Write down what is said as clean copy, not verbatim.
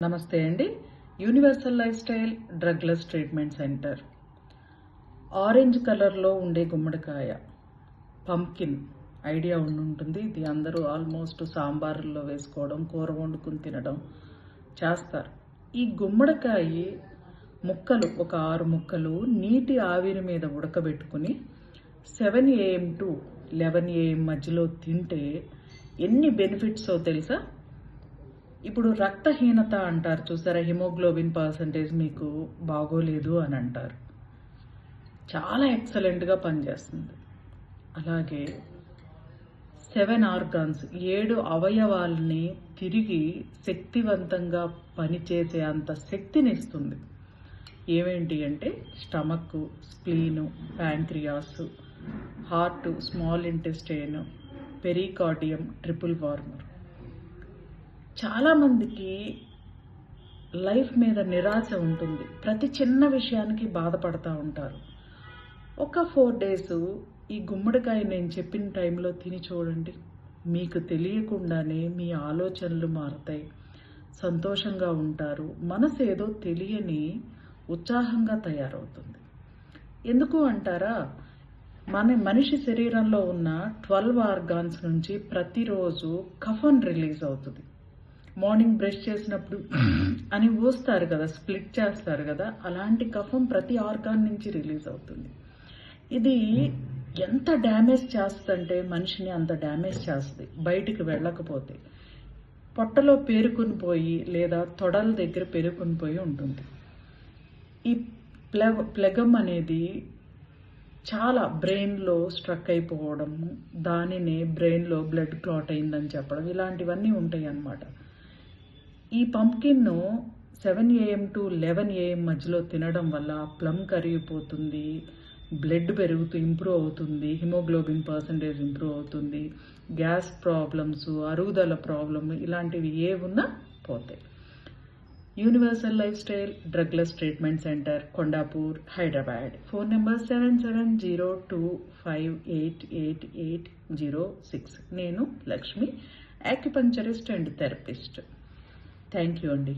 నమస్తే అండి. Universal life style drugless treatment centre. Orange కలర్లో ఉండే గుమ్మడికాయ, పంకిన్ ఐడియా ఉంటుంది. ఇది అందరూ ఆల్మోస్ట్ సాంబార్లో వేసుకోవడం, కూర వండుకుని తినడం చేస్తారు. ఈ గుమ్మడికాయ ముక్కలు ఒక 6 ముక్కలు నీటి ఆవిరి మీద ఉడకబెట్టుకుని 7 AM to 11 AM మధ్యలో తింటే ఎన్ని బెనిఫిట్సో తెలుసా? ఇప్పుడు రక్తహీనత అంటారు చూసారా, హిమోగ్లోబిన్ పర్సంటేజ్ మీకు బాగోలేదు అని అంటారు. చాలా ఎక్సలెంట్గా పనిచేస్తుంది. అలాగే 7 ఆర్గాన్స్, 7 అవయవాల్ని తిరిగి శక్తివంతంగా పనిచేసే అంత శక్తిని ఇస్తుంది. ఏమేంటి అంటే stomach, spleen, pancreas, heart, small intestine, pericardium, triple warmer. చాలామందికి లైఫ్ మీద నిరాశ ఉంటుంది. ప్రతి చిన్న విషయానికి బాధపడతా ఉంటారు. ఒక 4 days ఈ గుమ్మడికాయ నేను చెప్పిన టైంలో తిని చూడండి. మీకు తెలియకుండానే మీ ఆలోచనలు మారుతాయి, సంతోషంగా ఉంటారు, మనసు ఏదో తెలియని ఉత్సాహంగా తయారవుతుంది. ఎందుకు అంటారా? మనిషి శరీరంలో ఉన్న 12 ఆర్గాన్స్ నుంచి ప్రతిరోజు కఫన్ రిలీజ్ అవుతుంది. మార్నింగ్ బ్రష్ చేసినప్పుడు అని ఊస్తారు కదా, స్ప్లిట్ చేస్తారు కదా, అలాంటి కఫం ప్రతి ఆర్గాన్ నుంచి రిలీజ్ అవుతుంది. ఇది ఎంత డ్యామేజ్ చేస్తుందంటే మనిషిని అంత డ్యామేజ్ చేస్తుంది. బయటికి వెళ్ళకపోతే పొట్టలో పేరుకుని పోయి లేదా తొడల దగ్గర పేరుకుని పోయి ఉంటుంది. ఈ ప్లెగమ్ అనేది చాలా బ్రెయిన్లో స్ట్రక్ అయిపోవడం, దానినే బ్రెయిన్లో బ్లడ్ క్లాట్ అయిందని చెప్పడం, ఇలాంటివన్నీ ఉంటాయి అన్నమాట. ఈ పంప్కిన్ను 7 AM to 11 AM మధ్యలో తినడం వల్ల ప్లమ్ కరిగిపోతుంది, బ్లడ్ ఇంప్రూవ్ అవుతుంది, హిమోగ్లోబిన్ పర్సంటేజ్ ఇంప్రూవ్ అవుతుంది, గ్యాస్ ప్రాబ్లమ్స్, అరుగుదల ప్రాబ్లమ్ ఇలాంటివి ఏవున్నా పోతాయి. Universal life style drugless treatment centre, Kondapur, Hyderabad. Phone number 7702588806. నేను Lakshmi, acupuncturist and therapist. Thank you అండి.